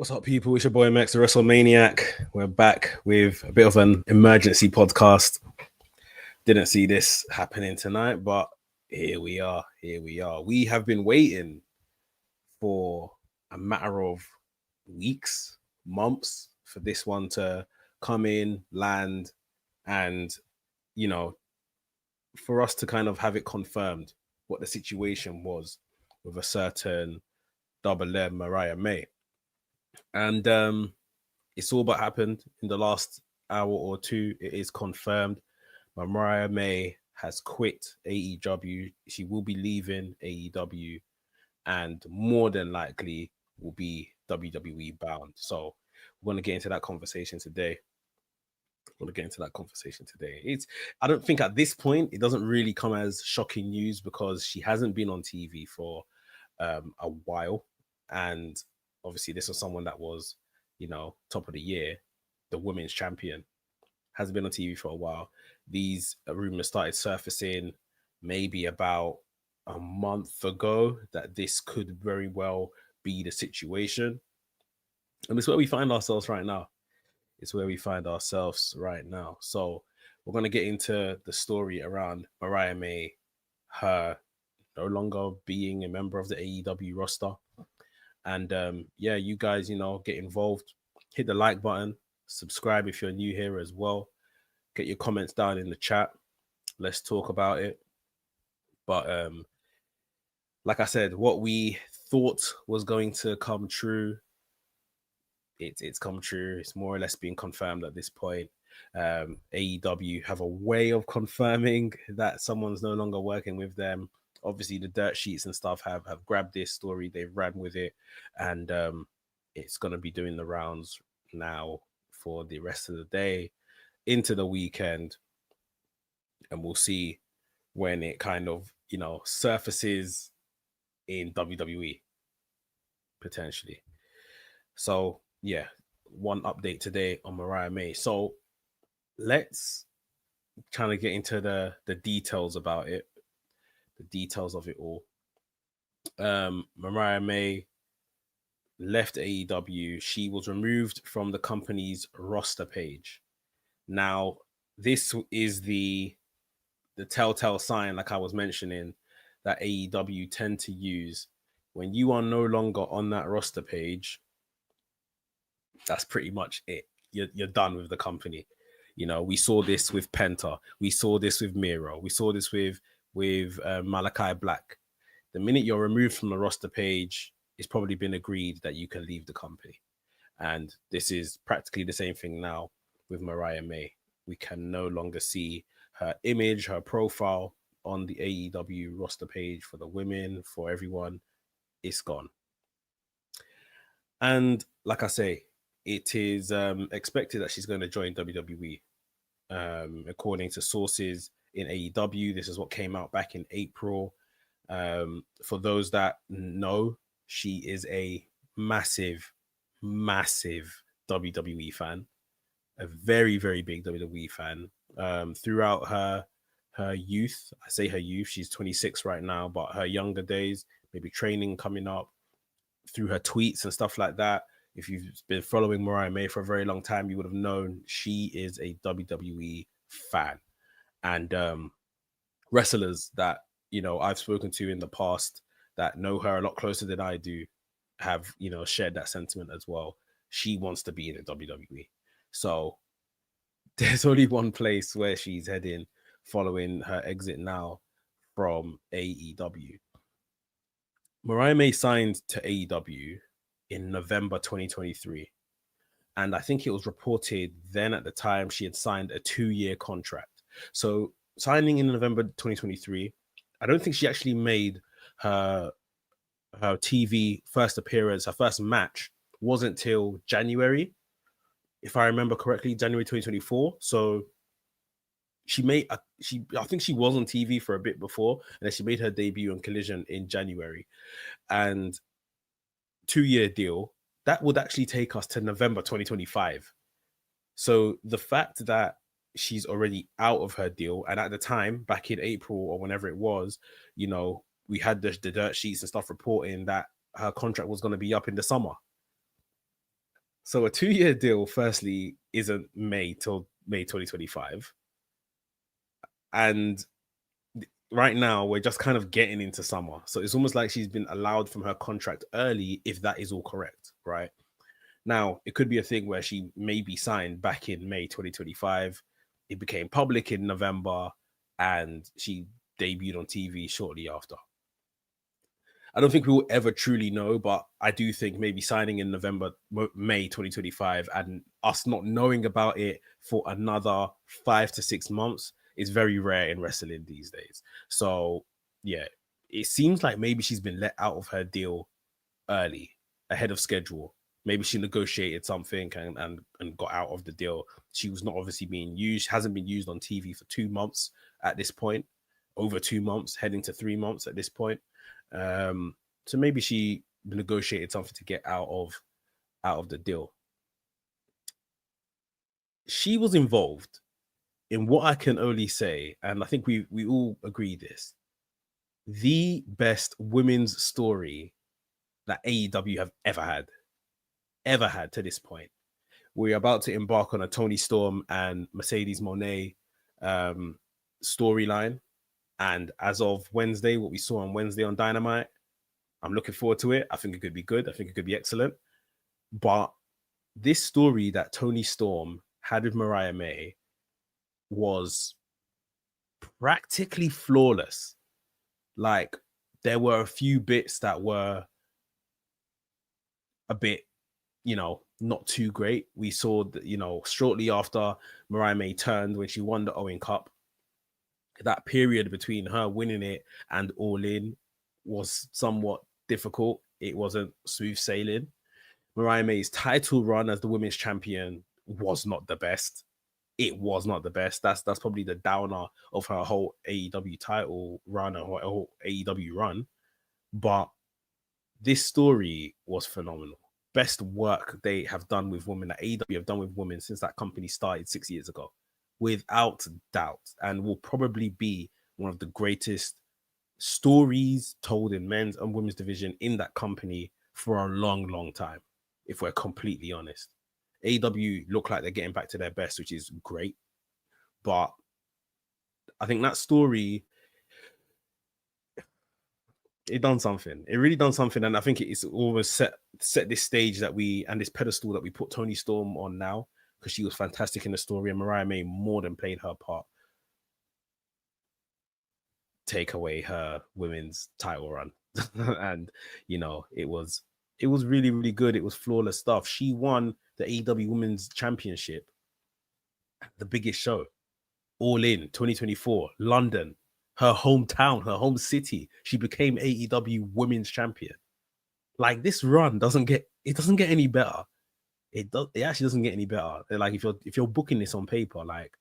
What's up, people? It's your boy Max, the WrestleManiac. We're back with a bit of an emergency podcast. Didn't see this happening tonight, but here we are. Here we are. We have been waiting for a matter of weeks, months for this one to come in, land, and, you know, for us to kind of have it confirmed what the situation was with a certain double M Mariah May. And it's all but happened in the last hour or two. It is confirmed. Mariah May has quit AEW. She will be leaving AEW and more than likely will be WWE bound. So we're going to get into that conversation today. I don't think at this point it doesn't really come as shocking news because she hasn't been on TV for a while. And obviously this was someone that was, top of the year, the women's champion, hasn't been on TV for a while. These rumors started surfacing maybe about a month ago that this could very well be the situation. And it's where we find ourselves right now. So we're going to get into the story around Mariah May, her no longer being a member of the AEW roster. And you guys, get involved. Hit the like button. Subscribe if you're new here as well. Get your comments down in the chat. Let's talk about it. But like I said, what we thought was going to come true, it's come true. It's more or less being confirmed at this point. AEW have a way of confirming that someone's no longer working with them. Obviously, the dirt sheets and stuff have grabbed this story. They've ran with it. And it's going to be doing the rounds now for the rest of the day into the weekend. And we'll see when it kind of, surfaces in WWE, potentially. So, yeah, one update today on Mariah May. So let's kind of get into the details about it. The details of it all. Mariah May left AEW. She was removed from the company's roster page. Now, this is the telltale sign, like I was mentioning, that AEW tend to use. When you are no longer on that roster page, that's pretty much it. You're done with the company. We saw this with Penta. We saw this with Miro. We saw this with Malachi Black. The minute you're removed from the roster page, it's probably been agreed that you can leave the company. And this is practically the same thing now with Mariah May. We can no longer see her image, her profile on the AEW roster page for the women, for everyone. It's gone. And like I say, it is expected that she's going to join WWE. According to sources in AEW, this is what came out back in April. For those that know, she is a massive WWE fan, a very, very big WWE fan. Throughout her youth, I say her youth, she's 26 right now, but her younger days, maybe training coming up, through her tweets and stuff like that. If you've been following Mariah May for a very long time, you would have known she is a WWE fan. And wrestlers that, I've spoken to in the past that know her a lot closer than I do have, shared that sentiment as well. She wants to be in the WWE. So there's only one place where she's heading following her exit now from AEW. Mariah May signed to AEW in November 2023. And I think it was reported then at the time she had signed a 2-year contract. So signing in November 2023, I don't think she actually made her TV first appearance, her first match wasn't till January, if I remember correctly, January 2024. So I think she was on TV for a bit before, and then she made her debut on Collision in January. And 2-year deal, that would actually take us to November 2025. So the fact that she's already out of her deal, and at the time, back in April or whenever it was, we had the dirt sheets and stuff reporting that her contract was going to be up in the summer. So a 2-year deal, firstly, isn't May till May 2025. And right now we're just kind of getting into summer. So it's almost like she's been allowed from her contract early, if that is all correct, right? Now, it could be a thing where she may be signed back in May 2025. It became public in November and she debuted on TV shortly after. I don't think we will ever truly know, but I do think maybe signing in May 2025 and us not knowing about it for another 5 to 6 months is very rare in wrestling these days. So, yeah, it seems like maybe she's been let out of her deal early, ahead of schedule. Maybe she negotiated something and got out of the deal. She was not obviously being used, hasn't been used on TV for 2 months at this point, over 2 months, heading to 3 months at this point. So maybe she negotiated something to get out of the deal. She was involved in what I can only say, and I think we all agree this, the best women's story that AEW have ever had to this point. We're about to embark on a Toni Storm and Mercedes Moné storyline. And as of Wednesday, what we saw on Wednesday on Dynamite, I'm looking forward to it. I think it could be good. I think it could be excellent. But this story that Toni Storm had with Mariah May was practically flawless. Like, there were a few bits that were a bit, not too great. We saw that, shortly after Mariah May turned when she won the Owen Cup, that period between her winning it and All In was somewhat difficult. It wasn't smooth sailing. Mariah May's title run as the women's champion was not the best. It was not the best. That's probably the downer of her whole AEW title run or her whole AEW run. But this story was phenomenal. Best work they have done with women, that AEW have done with women since that company started 6 years ago, without doubt, and will probably be one of the greatest stories told in men's and women's division in that company for a long, long time, if we're completely honest. AEW look like they're getting back to their best, which is great. But I think that story, it done something. It really done something. And I think it's almost set this stage that and this pedestal that we put Toni Storm on now, because she was fantastic in the story and Mariah May more than played her part. Take away her women's title run. And, it was really, really good. It was flawless stuff. She won the AEW Women's Championship at the biggest show, All In 2024, London, her hometown, her home city. She became AEW Women's Champion. Like, this run doesn't get any better. It actually doesn't get any better. Like, if you're booking this on paper, like,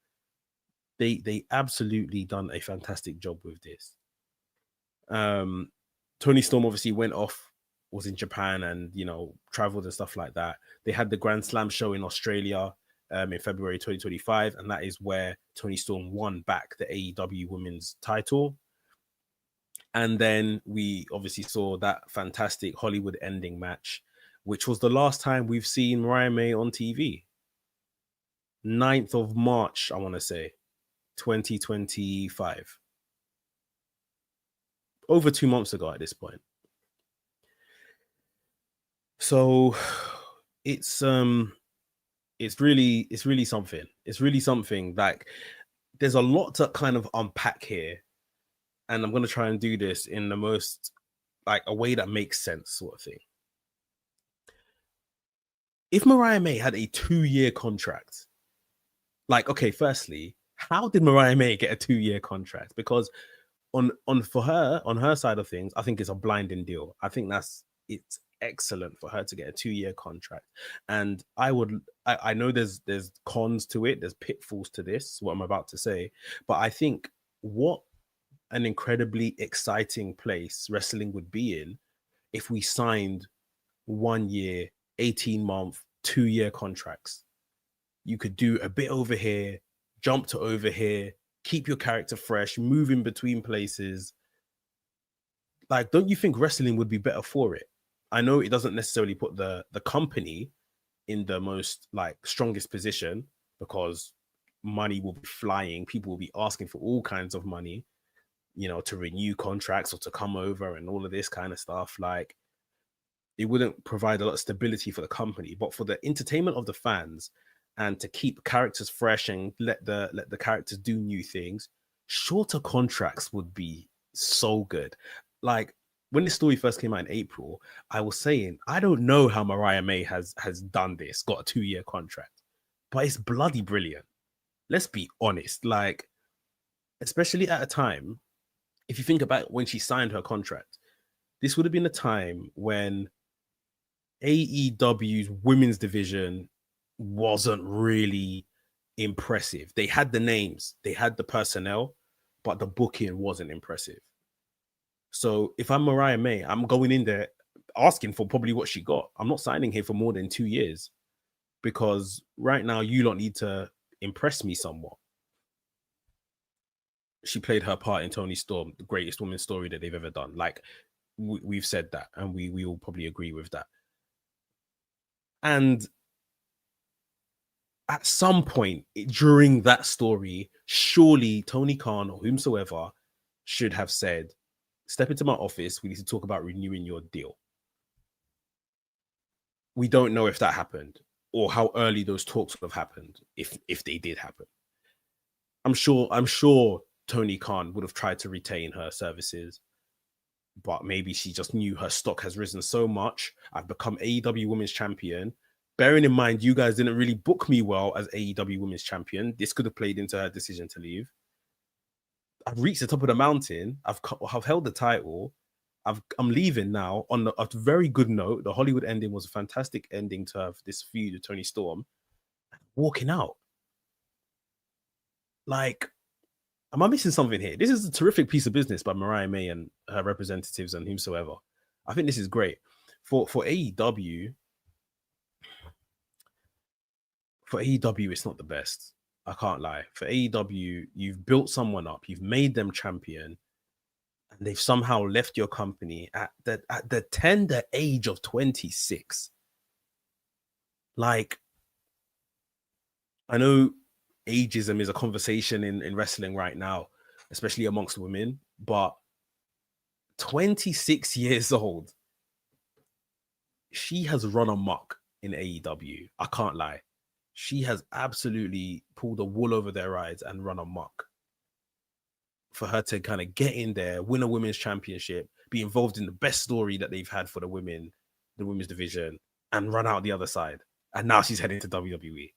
they absolutely done a fantastic job with this. Toni Storm obviously went off, was in Japan and, traveled and stuff like that. They had the Grand Slam show in Australia in February 2025, and that is where Toni Storm won back the AEW Women's title. And then we obviously saw that fantastic Hollywood ending match, which was the last time we've seen Mariah May on TV. 9th of March, I want to say, 2025. Over 2 months ago at this point. So it's really something. It's really something. Like, there's a lot to kind of unpack here, and I'm going to try and do this in the most, like, a way that makes sense, sort of thing. If Mariah May had a 2-year contract, like, okay, firstly, how did Mariah May get a 2-year contract? Because on her side of things, I think it's a blinding deal. I think it's excellent for her to get a 2-year contract. And I know there's cons to it, there's pitfalls to this, what I'm about to say, but I think what an incredibly exciting place wrestling would be in if we signed 1 year, 18-month, 2-year contracts. You could do a bit over here, jump to over here, keep your character fresh, move in between places. Like, don't you think wrestling would be better for it? I know it doesn't necessarily put the company in the most like strongest position because money will be flying. People will be asking for all kinds of money, you know, to renew contracts or to come over and all of this kind of stuff. Like, it wouldn't provide a lot of stability for the company, but for the entertainment of the fans and to keep characters fresh and let the characters do new things, shorter contracts would be so good. Like, when this story first came out in April, I was saying I don't know how Mariah May has done this, got a 2-year contract, but it's bloody brilliant. Let's be honest, like, especially at a time, if you think about when she signed her contract, this would have been a time when AEW's women's division wasn't really impressive. They had the names, they had the personnel, but the booking wasn't impressive. So if I'm Mariah May, I'm going in there asking for probably what she got. I'm not signing here for more than 2 years because right now you don't need to impress me somewhat. She played her part in Tony Storm, the greatest women's story that they've ever done. Like, we've said that, and we all probably agree with that. And at some point during that story, surely Tony Khan or whomsoever should have said, step into my office, we need to talk about renewing your deal. We don't know if that happened or how early those talks would have happened if they did happen. I'm sure Tony Khan would have tried to retain her services, but maybe she just knew her stock has risen so much. I've become AEW Women's Champion. Bearing in mind, you guys didn't really book me well as AEW Women's Champion. This could have played into her decision to leave. I've reached the top of the mountain. I've held the title. I'm leaving now on a very good note. The Hollywood ending was a fantastic ending to have this feud with Tony Storm. Walking out. Like, am I missing something here? This is a terrific piece of business by Mariah May and her representatives and whomsoever. I think this is great. For AEW, it's not the best. I can't lie. For AEW, you've built someone up, you've made them champion, and they've somehow left your company at the tender age of 26. Like, I know ageism is a conversation in wrestling right now, especially amongst women, but 26 years old, she has run amok in AEW. I can't lie. She has absolutely pulled the wool over their eyes and run amok. For her to kind of get in there, win a women's championship, be involved in the best story that they've had for the women, the women's division, and run out the other side. And now she's heading to WWE.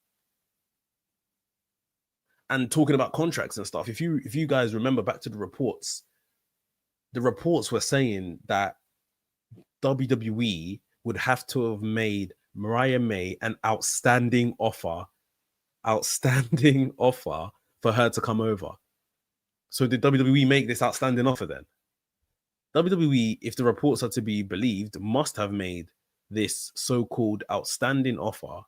And talking about contracts and stuff, if you guys remember back to the reports were saying that WWE would have to have made Mariah May an outstanding offer for her to come over. So did WWE make this outstanding offer then? WWE, if the reports are to be believed, must have made this so-called outstanding offer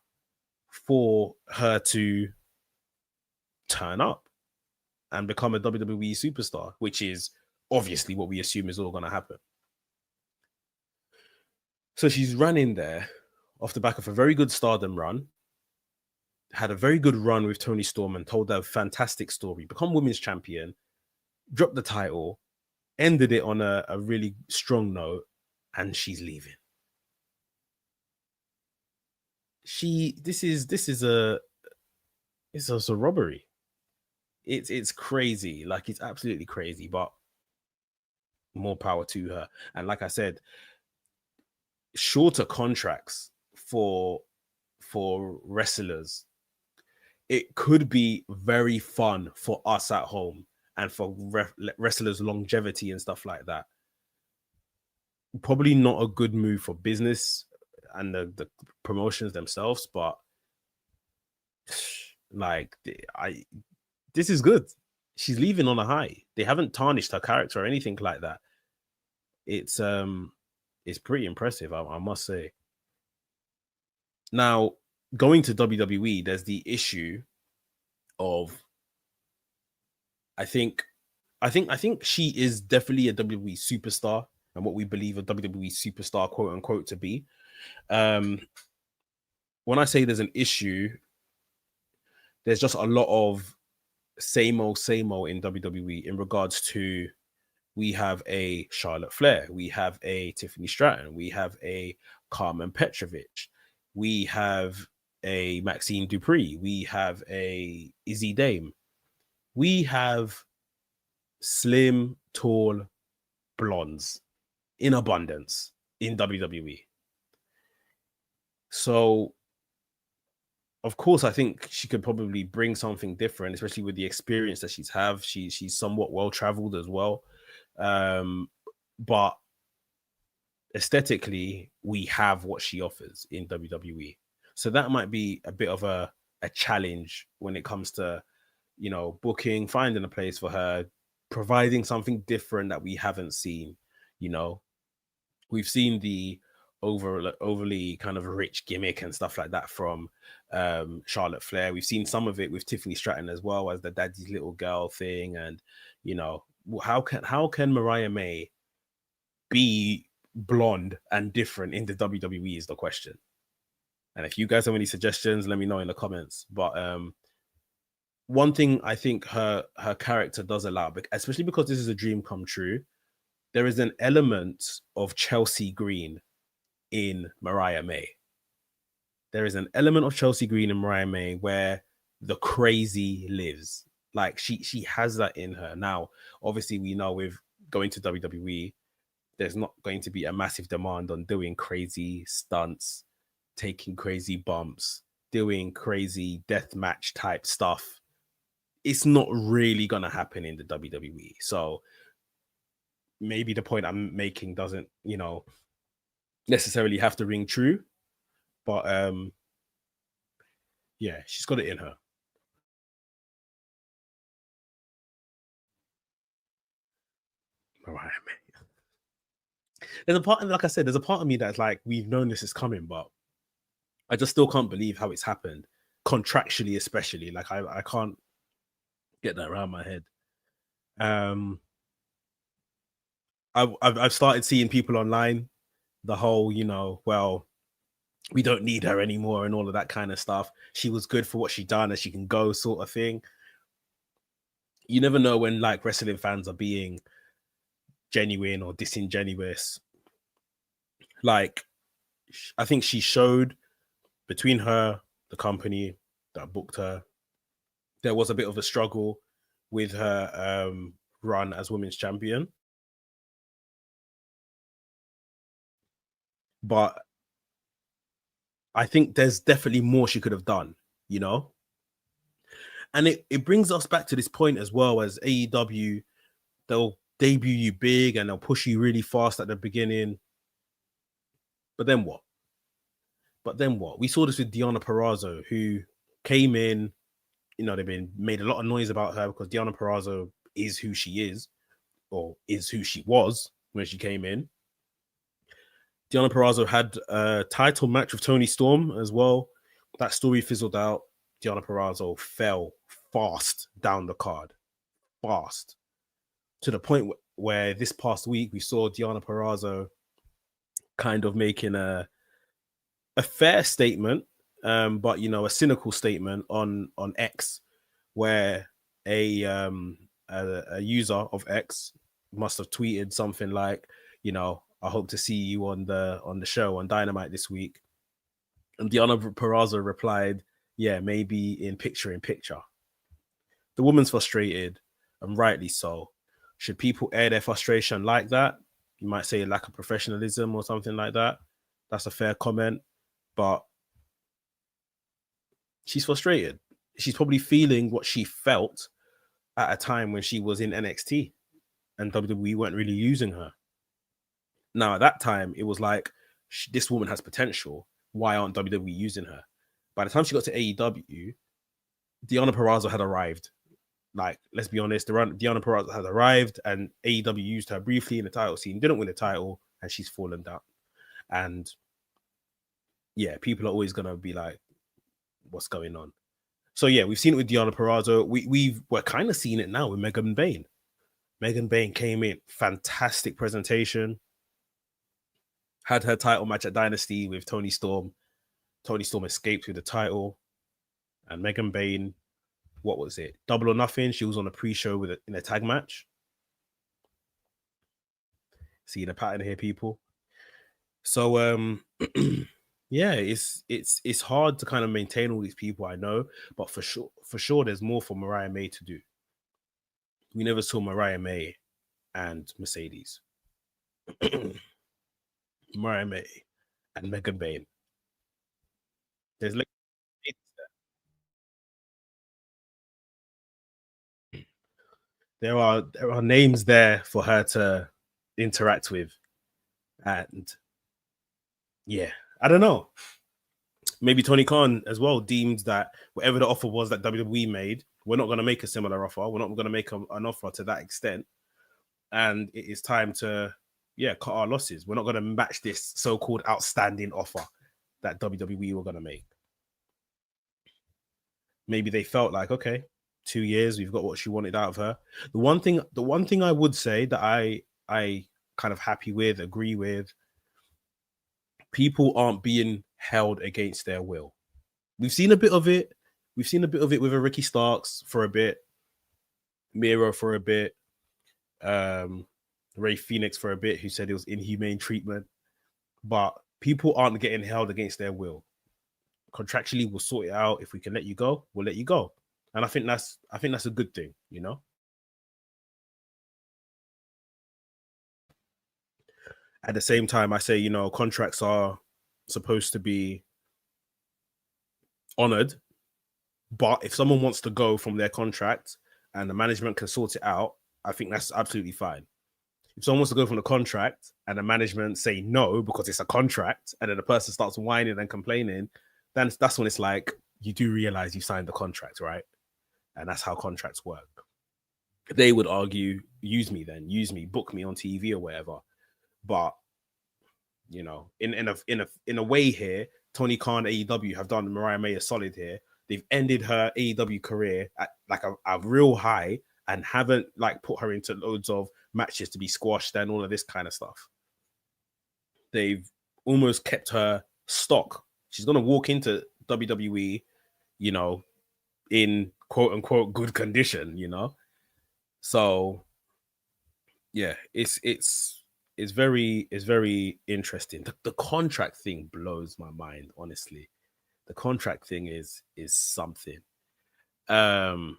for her to turn up and become a WWE superstar, which is obviously what we assume is all going to happen. So she's run in there off the back of a very good Stardom run, had a very good run with Tony Storm and told a fantastic story, become women's champion, dropped the title, ended it on a really strong note, and she's leaving. This is a robbery. It's crazy. Like, it's absolutely crazy, but more power to her. And like I said, shorter contracts for wrestlers, it could be very fun for us at home and for wrestlers' longevity and stuff like that. Probably not a good move for business and the promotions themselves, but like, this is good. She's leaving on a high. They haven't tarnished her character or anything like that. It's pretty impressive, I must say. Now, going to WWE, there's the issue of I think she is definitely a WWE superstar and what we believe a WWE superstar, quote unquote, to be. when I say there's an issue, there's just a lot of same old in WWE in regards to, we have a Charlotte Flair, we have a Tiffany Stratton, we have a Carmen Petrovic, we have a Maxine Dupree, we have a Izzy Dame, we have slim, tall, blondes in abundance in WWE. So, of course, I think she could probably bring something different, especially with the experience that she's somewhat well traveled as well. But aesthetically, we have what she offers in WWE. So that might be a bit of a challenge when it comes to, booking, finding a place for her, providing something different that we haven't seen. We've seen the overly kind of rich gimmick and stuff like that from Charlotte Flair. We've seen some of it with Tiffany Stratton as well, as the daddy's little girl thing. And how can Mariah May be blonde and different in the WWE is the question. And if you guys have any suggestions, let me know in the comments. But one thing I think her character does allow, especially because this is a dream come true, there is an element of Chelsea Green in Mariah May. There is an element of Chelsea Green in Mariah May where the crazy lives. Like she has that in her. Now, obviously, we know with going to WWE, there's not going to be a massive demand on doing crazy stunts, taking crazy bumps, doing crazy death match type stuff. It's not really going to happen in the WWE. So maybe the point I'm making doesn't, necessarily have to ring true. But yeah, she's got it in her. Mariah May. There's a part, like I said, there's a part of me that's like, we've known this is coming, but I just still can't believe how it's happened, contractually, especially. Like I can't get that around my head. I've started seeing people online, the whole, well, we don't need her anymore and all of that kind of stuff. She was good for what she done and she can go, sort of thing. You never know when like wrestling fans are being genuine or disingenuous. Like, I think she showed between her, the company that booked her, there was a bit of a struggle with her run as women's champion. But I think there's definitely more she could have done, And it brings us back to this point as well, as AEW, they'll debut you big and they'll push you really fast at the beginning. But then what? We saw this with Deonna Purrazzo, who came in, they've been made a lot of noise about her because Deonna Purrazzo is who she is, or is who she was when she came in. Deonna Purrazzo had a title match with Toni Storm as well. That story fizzled out. Deonna Purrazzo fell fast down the card. Fast. To the point where this past week we saw Deonna Purrazzo kind of making a fair statement, but a cynical statement on X, where a user of X must have tweeted something like, I hope to see you on the show on Dynamite this week. And Deonna Purrazzo replied, yeah, maybe in picture. The woman's frustrated, and rightly so. Should people air their frustration like that? You might say a lack of professionalism or something like that. That's a fair comment, but she's frustrated. She's probably feeling what she felt at a time when she was in NXT and WWE weren't really using her. Now, at that time, it was like, this woman has potential. Why aren't WWE using her? By the time she got to AEW, Deonna Purrazzo had arrived. Like, let's be honest, Deonna Purrazzo had arrived, and AEW used her briefly in the title scene, didn't win the title, and she's fallen down. And yeah, people are always gonna be like, what's going on? So yeah, we've seen it with Deonna Purrazzo. We're kind of seeing it now with Megan Bayne. Megan Bayne came in, fantastic presentation, had her title match at Dynasty with Toni Storm. Tony Storm escaped with the title, and Megan Bain, what was it? Double or Nothing. She was on a pre-show in a tag match. See the pattern here, people. So yeah, it's hard to kind of maintain all these people, I know, but for sure there's more for Mariah May to do. We never saw Mariah May and Mercedes. Mariah May and Megan Bain. There's like there are names there for her to interact with, and yeah, I don't know. Maybe Tony Khan as well deemed that whatever the offer was that WWE made, we're not going to make a similar offer. We're not going to make an offer to that extent, and it is time to cut our losses. We're not going to match this so-called outstanding offer that WWE were going to make. Maybe they felt like, okay, 2 years, we've got what she wanted out of her. The one thing I would say that I kind of happy with, agree with, people aren't being held against their will. We've seen a bit of it. We've seen a bit of it with a Ricky Starks for a bit, Miro for a bit, Ray Phoenix for a bit, who said it was inhumane treatment. But people aren't getting held against their will. Contractually, we'll sort it out. If we can let you go, we'll let you go. And I think that's a good thing, you know. At the same time, I say, you know, contracts are supposed to be honored. But if someone wants to go from their contract and the management can sort it out, I think that's absolutely fine. If someone wants to go from the contract and the management say no because it's a contract, and then the person starts whining and complaining, then that's when it's like, you do realize you signed the contract, right? And that's how contracts work. They would argue, use me, book me on TV or whatever. But you know, in a way here, Tony Khan, AEW have done Mariah May a solid here. They've ended her AEW career at like a real high and haven't like put her into loads of matches to be squashed and all of this kind of stuff. They've almost kept her stock. She's gonna walk into WWE, you know, in quote unquote good condition, you know. So yeah, it's very interesting. The contract thing blows my mind, honestly. The contract thing is something. I'm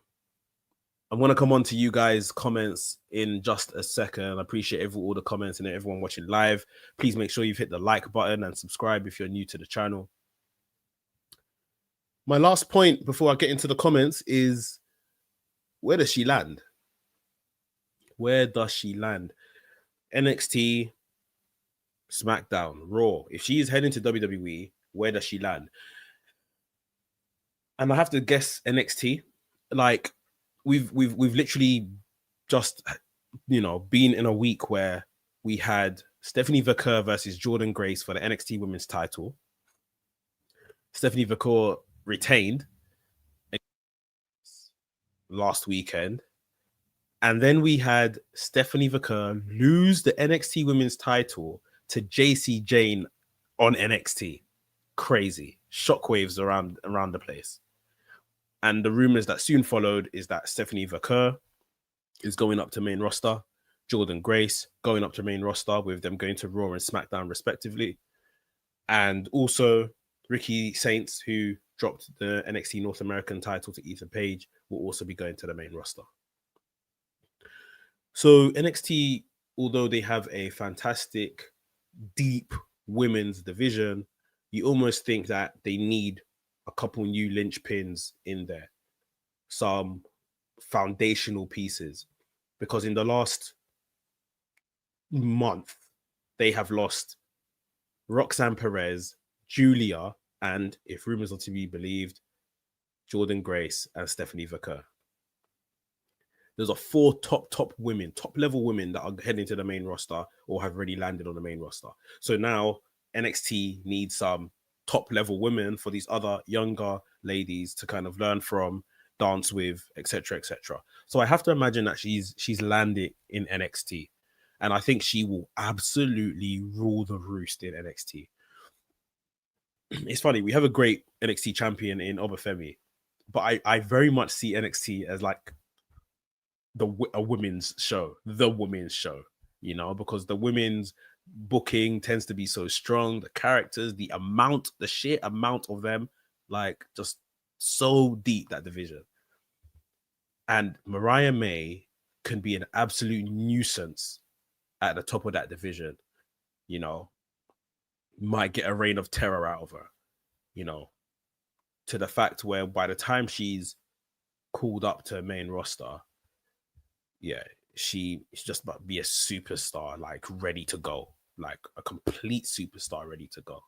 gonna come on to you guys' comments in just a second. I appreciate all the comments and everyone watching live. Please make sure you've hit the like button and subscribe if you're new to the channel. My last point before I get into the comments is, where does she land? Where does she land? NXT, SmackDown, Raw. If she is heading to WWE, where does she land? And I have to guess NXT. Like we've literally just, you know, been in a week where we had Stephanie Vaquer versus Jordan Grace for the NXT Women's title. Stephanie Vaquer retained last weekend. And then we had Stephanie Vaquer lose the NXT Women's title to JC Jane on NXT. Crazy. Shockwaves around the place. And the rumors that soon followed is that Stephanie Vaquer is going up to main roster. Jordan Grace going up to main roster, with them going to Raw and SmackDown respectively. And also Ricky Saints, who dropped the NXT North American title to Ethan Page, will also be going to the main roster. So NXT, although they have a fantastic, deep women's division, you almost think that they need a couple new linchpins in there, some foundational pieces, because in the last month, they have lost Roxanne Perez, Julia, and, if rumors are to be believed, Jordan Grace and Stephanie Vaquer. Those are 4 top women, top level women that are heading to the main roster or have already landed on the main roster. So now NXT needs some top level women for these other younger ladies to kind of learn from, dance with, etc., etc. So I have to imagine that she's landed in NXT, and I think she will absolutely rule the roost in NXT. it's funny, we have a great NXT champion in Obafemi, but I very much see NXT as like a women's show, the women's show, you know, because the women's booking tends to be so strong, the characters, the sheer amount of them, like just so deep, that division. And Mariah May can be an absolute nuisance at the top of that division, you know, might get a reign of terror out of her, you know, to the fact where by the time she's called up to main roster, yeah, she's just about to be a superstar, like ready to go, like a complete superstar ready to go.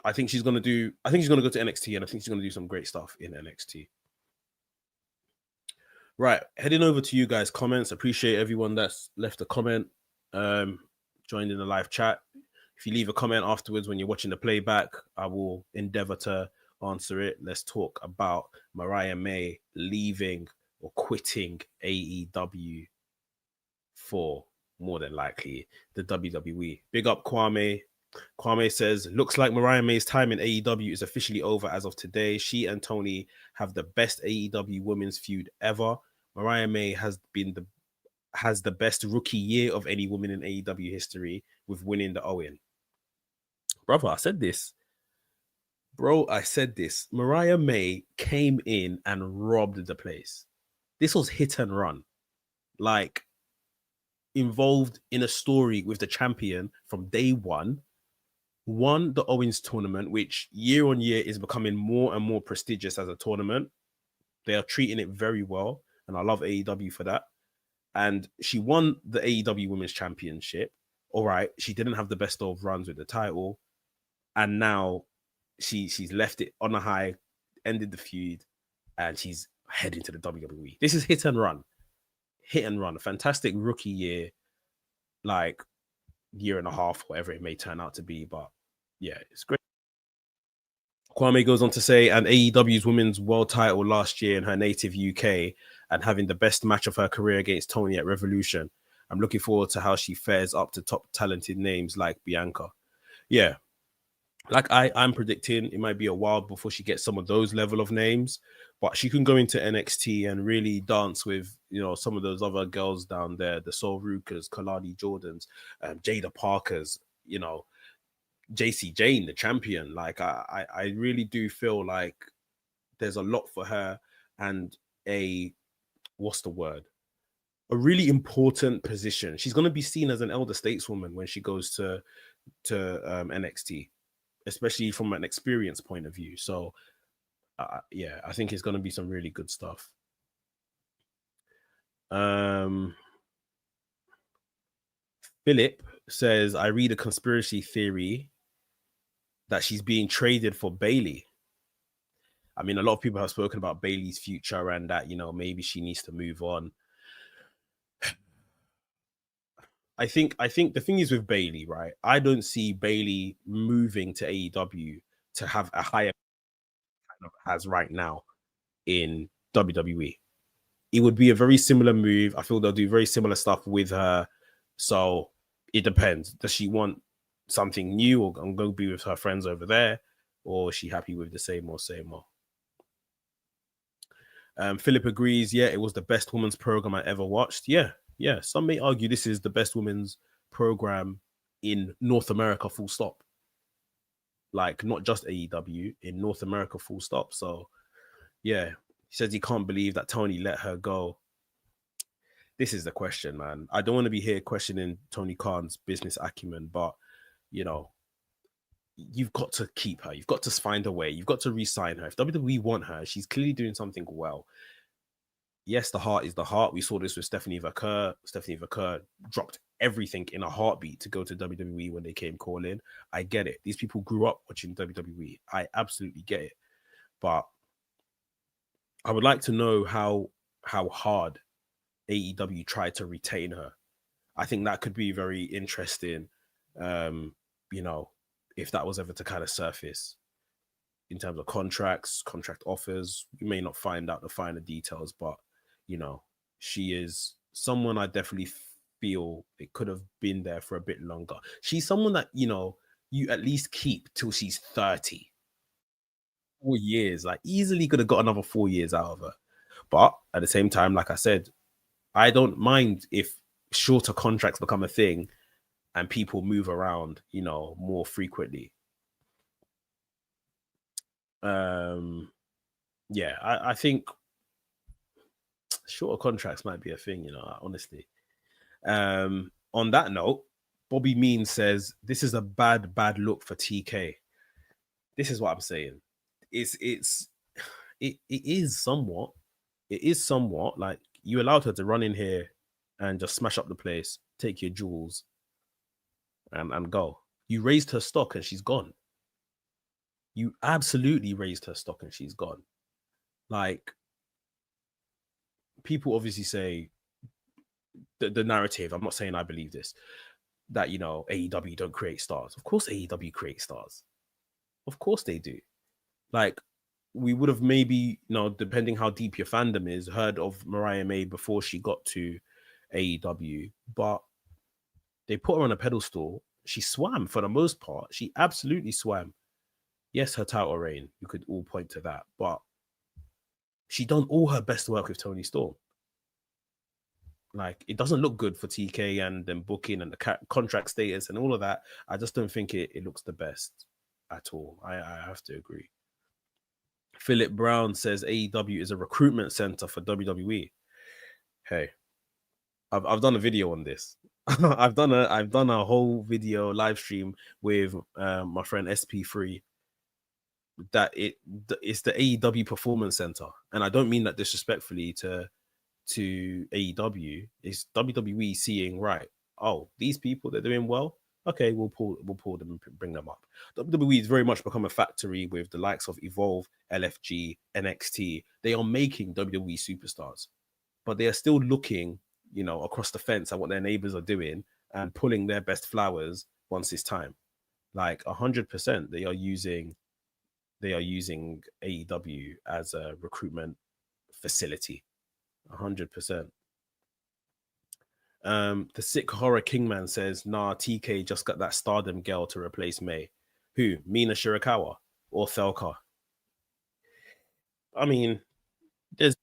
I think she's gonna go to NXT, and I think she's gonna do some great stuff in NXT. Right, heading over to you guys' comments. Appreciate everyone that's left a comment, joined in the live chat. If you leave a comment afterwards when you're watching the playback, I will endeavor to answer it. Let's talk about Mariah May leaving or quitting AEW for, more than likely, the WWE. Big up Kwame. Kwame says, looks like Mariah May's time in AEW is officially over as of today. She and Tony have the best AEW women's feud ever. Mariah May has the best rookie year of any woman in AEW history with winning the Owen. Brother, I said this. Mariah May came in and robbed the place. This was hit and run. Like, involved in a story with the champion from day one, won the Owens tournament, which year on year is becoming more and more prestigious as a tournament. They are treating it very well, and I love AEW for that. And she won the AEW Women's Championship. All right, she didn't have the best of runs with the title, and now she's left it on a high, ended the feud, and she's heading to the WWE. This is hit and run. A fantastic rookie year, like year and a half, whatever it may turn out to be. But yeah, it's great. Kwame goes on to say, and AEW's women's world title last year in her native UK, and having the best match of her career against Tony at Revolution. I'm looking forward to how she fares up to top talented names like Bianca. Yeah, like I'm predicting, it might be a while before she gets some of those level of names, but she can go into NXT and really dance with, you know, some of those other girls down there, the Sol Rukas, Kalani Jordans, Jada Parkers, you know, JC Jane, the champion. Like I really do feel like there's a lot for her, and a really important position. She's going to be seen as an elder stateswoman when she goes to NXT, especially from an experience point of view. So yeah, I think it's going to be some really good stuff. Philip says, I read a conspiracy theory that she's being traded for Bailey. I mean, a lot of people have spoken about Bailey's future and that, you know, maybe she needs to move on. I think the thing is with Bailey, right? I don't see Bailey moving to AEW to have a higher kind of has right now in WWE. It would be a very similar move. I feel they'll do very similar stuff with her. So it depends. Does she want something new or go be with her friends over there? Or is she happy with the same old? Philip agrees. Yeah, it was the best women's program I ever watched. Yeah. Some may argue this is the best women's program in North America, full stop. Like, not just AEW, in North America, full stop. So, yeah, he says he can't believe that Tony let her go. This is the question, man. I don't want to be here questioning Tony Khan's business acumen, but, you know, you've got to keep her. You've got to find a way. You've got to re-sign her. If WWE want her, she's clearly doing something well. Yes, the heart is the heart. We saw this with Stephanie Vaquer. Stephanie Vaquer dropped everything in a heartbeat to go to WWE when they came calling. I get it. These people grew up watching WWE. I absolutely get it. But I would like to know how hard AEW tried to retain her. I think that could be very interesting, you know, if that was ever to kind of surface in terms of contracts, contract offers. You may not find out the finer details, but, you know, she is someone I definitely feel it could have been there for a bit longer. She's someone that, you know, you at least keep till she's 30. 4 years, like easily could have got another 4 years out of her. But at the same time, like I said, I don't mind if shorter contracts become a thing and people move around, more frequently. Yeah, I think shorter contracts might be a thing, honestly. On that note, Bobby Mean says this is a bad look for TK. This is what I'm saying. It is somewhat. It is somewhat like you allowed her to run in here and just smash up the place, take your jewels, and go. You raised her stock and she's gone. You absolutely raised her stock and she's gone. Like, people obviously say the narrative. I'm not saying I believe this, that AEW don't create stars. Of course AEW creates stars. Of course they do. Like, we would have maybe, depending how deep your fandom is, heard of Mariah May before she got to AEW, but they put her on a pedestal. She swam for the most part. She absolutely swam. Yes, her title reign, you could all point to that, but she done all her best work with Tony Storm. Like, it doesn't look good for TK and then booking and the contract status and all of that. I just don't think it looks the best at all. I have to agree. Philip Brown says AEW is a recruitment center for WWE. Hey, I've done a video on this. I've done a whole video live stream with my friend SP3 that it's the AEW Performance Center, and I don't mean that disrespectfully to AEW. It's WWE seeing, right, oh, these people, they're doing well. Okay, we'll pull them and bring them up. WWE has very much become a factory with the likes of Evolve, LFG, NXT. They are making WWE superstars, but they are still looking, across the fence at what their neighbors are doing and pulling their best flowers once it's time. Like 100%, they are using AEW as a recruitment facility. 100%. The Sick Horror Kingman says, nah, TK just got that Stardom girl to replace May. Who? Mina Shirakawa or Thelka? I mean, this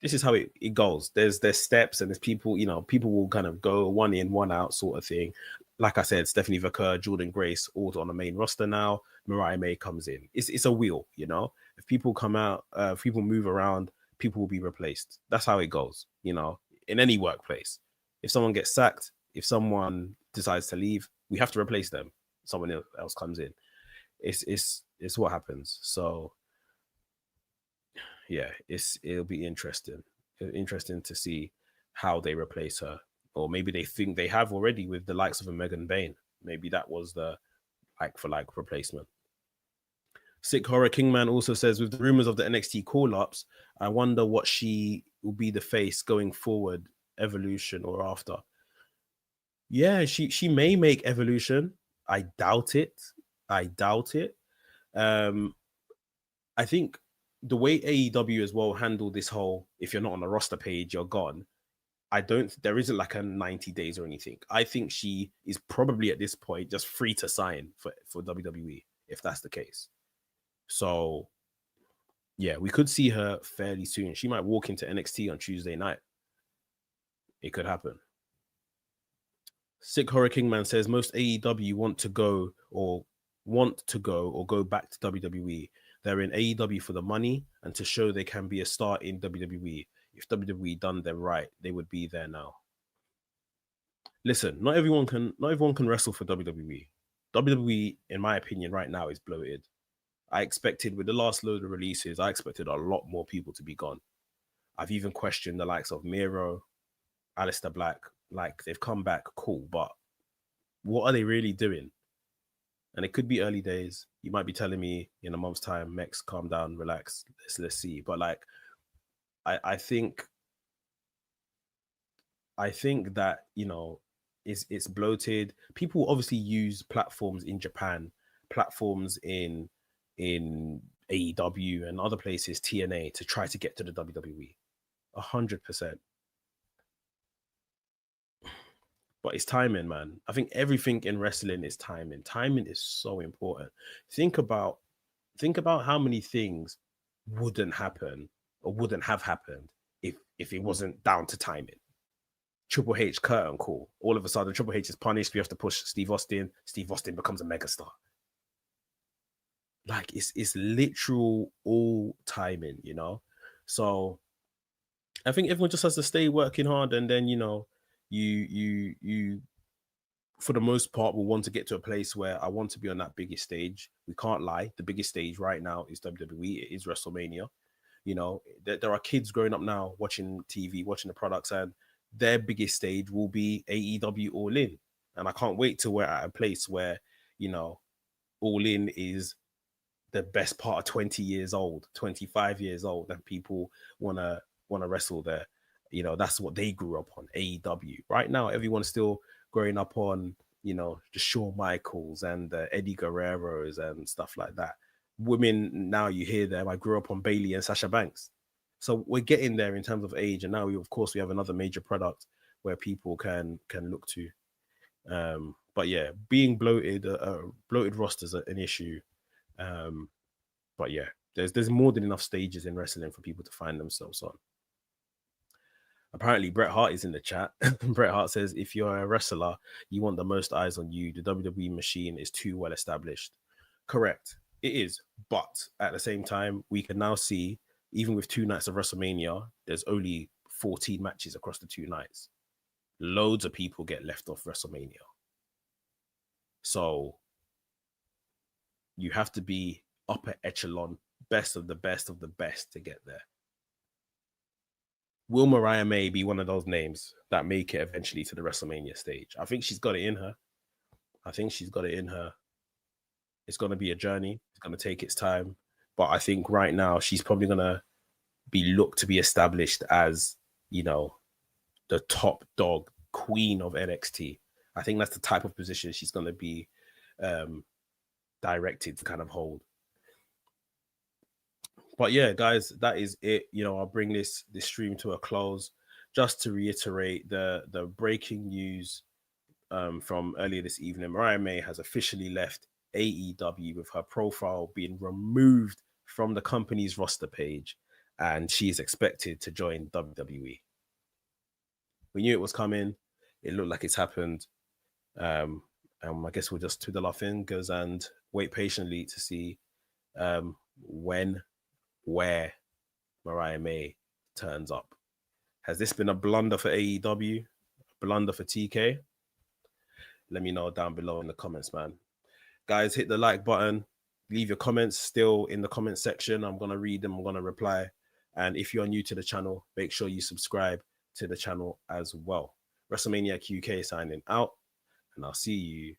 is how it goes. There's steps, and there's people, people will kind of go one in, one out sort of thing. Like I said, Stephanie Vaquer, Jordan Grace, all on the main roster now. Mariah May comes in. It's a wheel, If people come out, if people move around, people will be replaced. That's how it goes, in any workplace. If someone gets sacked, if someone decides to leave, we have to replace them. Someone else comes in. It's what happens. So yeah, it'll be interesting to see how they replace her, or maybe they think they have already with the likes of a Megan Bain. Maybe that was the like replacement. Sick Horror Kingman also says, with the rumors of the NXT call-ups, I wonder what she will be the face going forward, Evolution or after. Yeah, she may make Evolution. I doubt it. I think the way AEW as well handle this whole, if you're not on the roster page, you're gone. There isn't like a 90 days or anything. I think she is probably at this point just free to sign for WWE, if that's the case. So yeah, we could see her fairly soon. She might walk into NXT on Tuesday night. It could happen. Sick Horror Kingman says most AEW want to go or go back to WWE. They're in AEW for the money and to show they can be a star in WWE. If WWE done them right, they would be there now. Listen, not everyone can wrestle for WWE. WWE, in my opinion, right now is bloated. I expected, with the last load of releases, I expected a lot more people to be gone. I've even questioned the likes of Miro, Aleister Black. Like, they've come back, cool, but what are they really doing? And it could be early days. You might be telling me in a month's time, Mex, calm down, relax, let's see. But like, I think that, it's bloated. People obviously use platforms in Japan, platforms in AEW and other places, TNA, to try to get to the WWE. 100%. But it's timing, man. I think everything in wrestling is timing. Timing is so important. Think about how many things wouldn't happen or wouldn't have happened if it wasn't down to timing. Triple H curtain call. All of a sudden, Triple H is punished. We have to push Steve Austin. Steve Austin becomes a megastar. Like it's literal all timing, you know. So I think everyone just has to stay working hard, and then you for the most part will want to get to a place where I want to be on that biggest stage. We can't lie. The biggest stage right now is WWE. It is WrestleMania. You know, there are kids growing up now watching TV, watching the products, and their biggest stage will be AEW All In. And I can't wait till we're at a place where, All In is the best part of 20 years old, 25 years old, and people wanna wrestle there. That's what they grew up on, AEW. Right now, everyone's still growing up on, the Shawn Michaels and the Eddie Guerreros and stuff like that. Women, now you hear them. I grew up on Bailey and Sasha Banks. So we're getting there in terms of age. And now, we have another major product where people can look to. But yeah, being bloated rosters are an issue. But yeah, there's more than enough stages in wrestling for people to find themselves on. Apparently, Bret Hart is in the chat. Bret Hart says, if you're a wrestler, you want the most eyes on you. The WWE machine is too well established. Correct. It is. But at the same time, we can now see, even with 2 nights of WrestleMania, there's only 14 matches across the 2 nights. Loads of people get left off WrestleMania. So you have to be upper echelon, best of the best of the best to get there. Will Mariah May be one of those names that make it eventually to the WrestleMania stage? I think she's got it in her. It's going to be a journey. It's going to take its time. But I think right now she's probably going to be looked to be established as, the top dog, queen of NXT. I think that's the type of position she's going to be directed to kind of hold. But yeah, guys, that is it. I'll bring this stream to a close. Just to reiterate the breaking news from earlier this evening, Mariah May has officially left AEW with her profile being removed from the company's roster page, and she is expected to join WWE. We knew it was coming. It looked like it's happened. I guess we'll just twiddle our fingers and wait patiently to see where Mariah May turns up. Has this been a blunder for AEW? A blunder for TK? Let me know down below in the comments, man. Guys, hit the like button. Leave your comments still in the comment section. I'm going to read them. I'm going to reply. And if you're new to the channel, make sure you subscribe to the channel as well. WrestleManiac UK signing out, and I'll see you